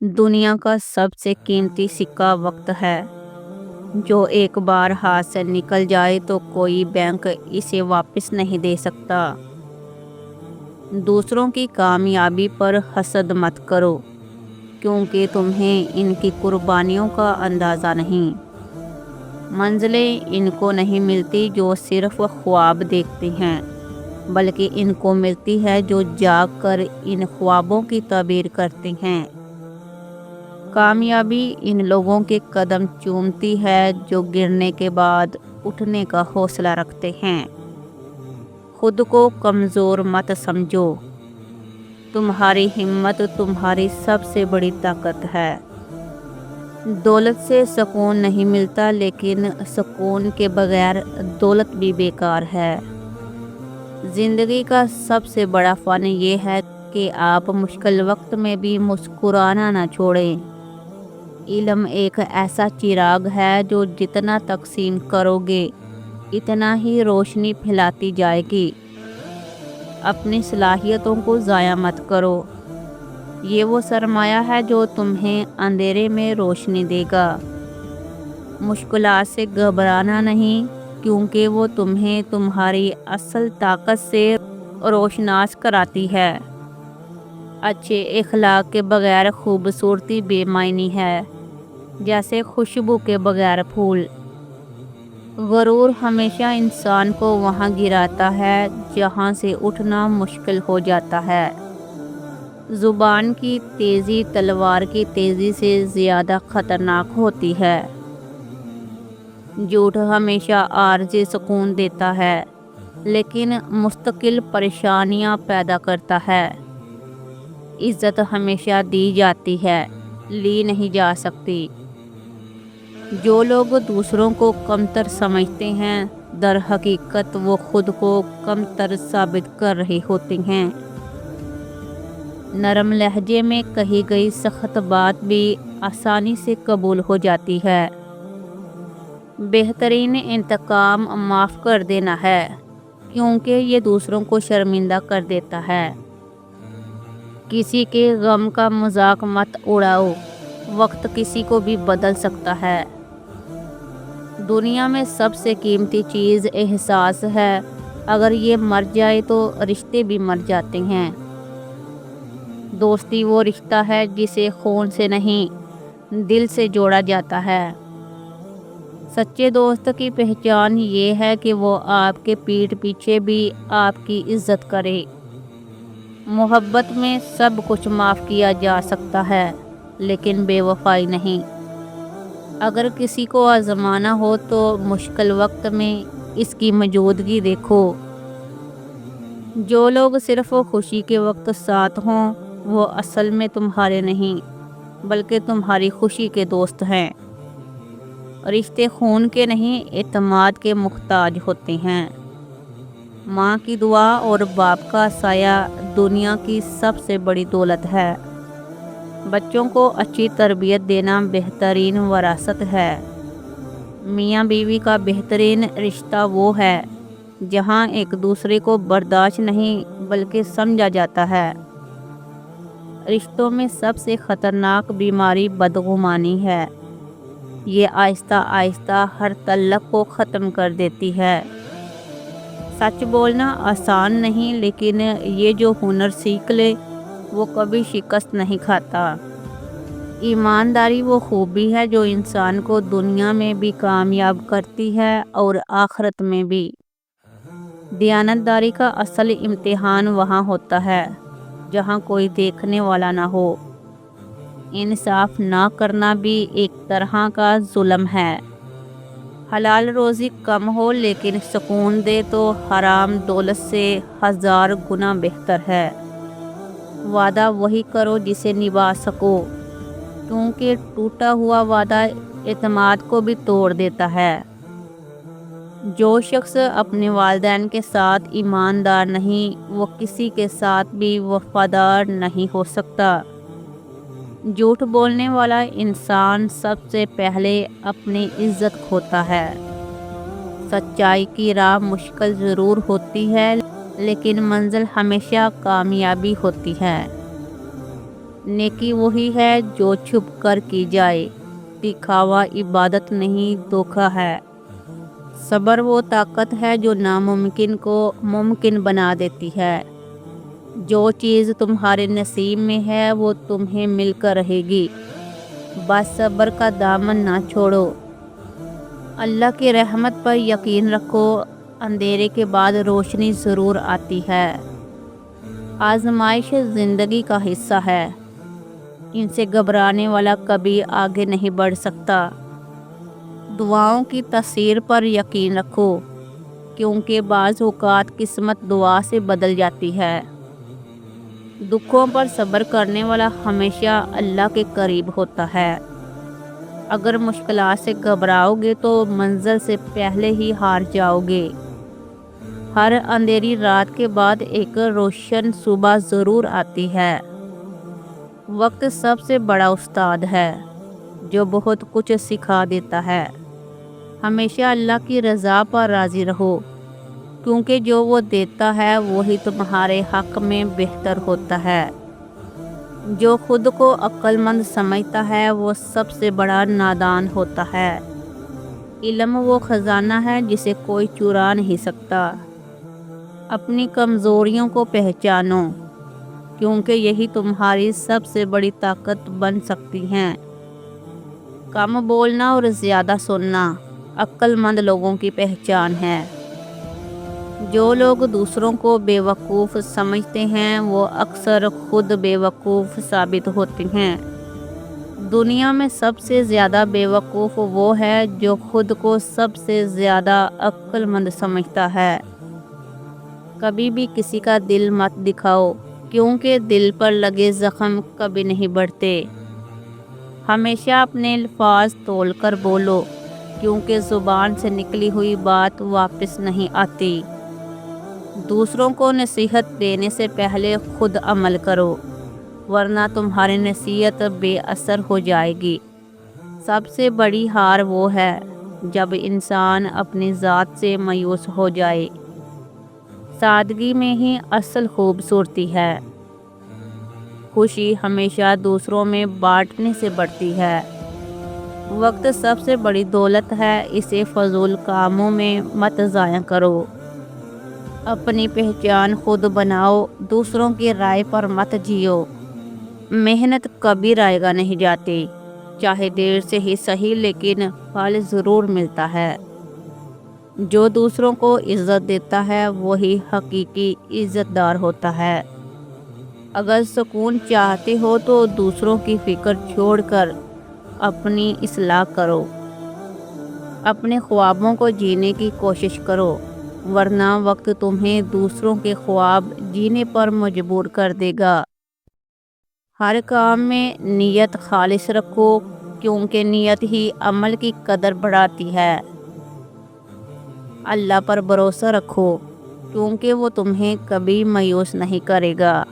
دنیا کا سب سے قیمتی سکہ وقت ہے، جو ایک بار ہاتھ سے نکل جائے تو کوئی بینک اسے واپس نہیں دے سکتا۔ دوسروں کی کامیابی پر حسد مت کرو، کیونکہ تمہیں ان کی قربانیوں کا اندازہ نہیں۔ منزلیں ان کو نہیں ملتی جو صرف خواب دیکھتے ہیں، بلکہ ان کو ملتی ہے جو جاگ کر ان خوابوں کی تعبیر کرتے ہیں۔ کامیابی ان لوگوں کے قدم چومتی ہے جو گرنے کے بعد اٹھنے کا حوصلہ رکھتے ہیں۔ خود کو کمزور مت سمجھو، تمہاری ہمت تمہاری سب سے بڑی طاقت ہے۔ دولت سے سکون نہیں ملتا، لیکن سکون کے بغیر دولت بھی بیکار ہے۔ زندگی کا سب سے بڑا فن یہ ہے کہ آپ مشکل وقت میں بھی مسکرانا نہ چھوڑیں۔ علم ایک ایسا چراغ ہے جو جتنا تقسیم کرو گے اتنا ہی روشنی پھیلاتی جائے گی۔ اپنی صلاحیتوں کو ضائع مت کرو، یہ وہ سرمایہ ہے جو تمہیں اندھیرے میں روشنی دے گا۔ مشکلات سے گھبرانا نہیں، کیونکہ وہ تمہیں تمہاری اصل طاقت سے روشناس کراتی ہے۔ اچھے اخلاق کے بغیر خوبصورتی بے معنی ہے، جیسے خوشبو کے بغیر پھول۔ غرور ہمیشہ انسان کو وہاں گراتا ہے جہاں سے اٹھنا مشکل ہو جاتا ہے۔ زبان کی تیزی تلوار کی تیزی سے زیادہ خطرناک ہوتی ہے۔ جھوٹ ہمیشہ عارضی سکون دیتا ہے، لیکن مستقل پریشانیاں پیدا کرتا ہے۔ عزت ہمیشہ دی جاتی ہے، لی نہیں جا سکتی۔ جو لوگ دوسروں کو کمتر سمجھتے ہیں، در حقیقت وہ خود کو کمتر ثابت کر رہے ہوتے ہیں۔ نرم لہجے میں کہی گئی سخت بات بھی آسانی سے قبول ہو جاتی ہے۔ بہترین انتقام معاف کر دینا ہے، کیونکہ یہ دوسروں کو شرمندہ کر دیتا ہے۔ کسی کے غم کا مذاق مت اڑاؤ، وقت کسی کو بھی بدل سکتا ہے۔ دنیا میں سب سے قیمتی چیز احساس ہے، اگر یہ مر جائے تو رشتے بھی مر جاتے ہیں۔ دوستی وہ رشتہ ہے جسے خون سے نہیں دل سے جوڑا جاتا ہے۔ سچے دوست کی پہچان یہ ہے کہ وہ آپ کے پیٹھ پیچھے بھی آپ کی عزت کرے۔ محبت میں سب کچھ معاف کیا جا سکتا ہے، لیکن بے وفائی نہیں۔ اگر کسی کو آزمانا ہو تو مشکل وقت میں اس کی موجودگی دیکھو۔ جو لوگ صرف خوشی کے وقت ساتھ ہوں، وہ اصل میں تمہارے نہیں، بلکہ تمہاری خوشی کے دوست ہیں۔ رشتے خون کے نہیں، اعتماد کے محتاج ہوتے ہیں۔ ماں کی دعا اور باپ کا سایہ دنیا کی سب سے بڑی دولت ہے۔ بچوں کو اچھی تربیت دینا بہترین وراثت ہے۔ میاں بیوی کا بہترین رشتہ وہ ہے جہاں ایک دوسرے کو برداشت نہیں بلکہ سمجھا جاتا ہے۔ رشتوں میں سب سے خطرناک بیماری بدگمانی ہے۔ یہ آہستہ آہستہ ہر تعلق کو ختم کر دیتی ہے۔ سچ بولنا آسان نہیں، لیکن یہ جو ہنر سیکھ لے وہ کبھی شکست نہیں کھاتا۔ ایمانداری وہ خوبی ہے جو انسان کو دنیا میں بھی کامیاب کرتی ہے اور آخرت میں بھی۔ دیانتداری کا اصل امتحان وہاں ہوتا ہے جہاں کوئی دیکھنے والا نہ ہو۔ انصاف نہ کرنا بھی ایک طرح کا ظلم ہے۔ حلال روزی کم ہو لیکن سکون دے تو حرام دولت سے 1000 گنا بہتر ہے۔ وعدہ وہی کرو جسے نبھا سکو، کیونکہ ٹوٹا ہوا وعدہ اعتماد کو بھی توڑ دیتا ہے۔ جو شخص اپنے والدین کے ساتھ ایماندار نہیں، وہ کسی کے ساتھ بھی وفادار نہیں ہو سکتا۔ جھوٹ بولنے والا انسان سب سے پہلے اپنی عزت کھوتا ہے۔ سچائی کی راہ مشکل ضرور ہوتی ہے، لیکن منزل ہمیشہ کامیابی ہوتی ہے۔ نیکی وہی ہے جو چھپ کر کی جائے، دکھاوا عبادت نہیں دھوکہ ہے۔ صبر وہ طاقت ہے جو ناممکن کو ممکن بنا دیتی ہے۔ جو چیز تمہارے نصیب میں ہے وہ تمہیں مل کر رہے گی، بس صبر کا دامن نہ چھوڑو۔ اللہ کی رحمت پر یقین رکھو، اندھیرے کے بعد روشنی ضرور آتی ہے۔ آزمائش زندگی کا حصہ ہے، ان سے گھبرانے والا کبھی آگے نہیں بڑھ سکتا۔ دعاؤں کی تاثیر پر یقین رکھو، کیونکہ بعض اوقات قسمت دعا سے بدل جاتی ہے۔ دکھوں پر صبر کرنے والا ہمیشہ اللہ کے قریب ہوتا ہے۔ اگر مشکلات سے گھبراؤ گے تو منزل سے پہلے ہی ہار جاؤ گے۔ ہر اندھیری رات کے بعد ایک روشن صبح ضرور آتی ہے۔ وقت سب سے بڑا استاد ہے جو بہت کچھ سکھا دیتا ہے۔ ہمیشہ اللہ کی رضا پر راضی رہو، کیونکہ جو وہ دیتا ہے وہی تمہارے حق میں بہتر ہوتا ہے۔ جو خود کو عقل مند سمجھتا ہے وہ سب سے بڑا نادان ہوتا ہے۔ علم وہ خزانہ ہے جسے کوئی چرا نہیں سکتا۔ اپنی کمزوریوں کو پہچانو، کیونکہ یہی تمہاری سب سے بڑی طاقت بن سکتی ہیں۔ کم بولنا اور زیادہ سننا عقل مند لوگوں کی پہچان ہے۔ جو لوگ دوسروں کو بے وقوف سمجھتے ہیں وہ اکثر خود بے وقوف ثابت ہوتے ہیں۔ دنیا میں سب سے زیادہ بے وقوف وہ ہے جو خود کو سب سے زیادہ عقل مند سمجھتا ہے۔ کبھی بھی کسی کا دل مت دکھاؤ، کیونکہ دل پر لگے زخم کبھی نہیں بڑھتے۔ ہمیشہ اپنے الفاظ تول کر بولو، کیونکہ زبان سے نکلی ہوئی بات واپس نہیں آتی۔ دوسروں کو نصیحت دینے سے پہلے خود عمل کرو، ورنہ تمہاری نصیحت بے اثر ہو جائے گی۔ سب سے بڑی ہار وہ ہے جب انسان اپنی ذات سے مایوس ہو جائے۔ سادگی میں ہی اصل خوبصورتی ہے۔ خوشی ہمیشہ دوسروں میں بانٹنے سے بڑھتی ہے۔ وقت سب سے بڑی دولت ہے، اسے فضول کاموں میں مت ضائع کرو۔ اپنی پہچان خود بناؤ، دوسروں کی رائے پر مت جیو۔ محنت کبھی رائے گا نہیں جاتی، چاہے دیر سے ہی صحیح، لیکن پھل ضرور ملتا ہے۔ جو دوسروں کو عزت دیتا ہے وہی حقیقی عزت دار ہوتا ہے۔ اگر سکون چاہتے ہو تو دوسروں کی فکر چھوڑ کر اپنی اصلاح کرو۔ اپنے خوابوں کو جینے کی کوشش کرو، ورنہ وقت تمہیں دوسروں کے خواب جینے پر مجبور کر دے گا۔ ہر کام میں نیت خالص رکھو، کیونکہ نیت ہی عمل کی قدر بڑھاتی ہے۔ اللہ پر بھروسہ رکھو، کیونکہ وہ تمہیں کبھی مایوس نہیں کرے گا۔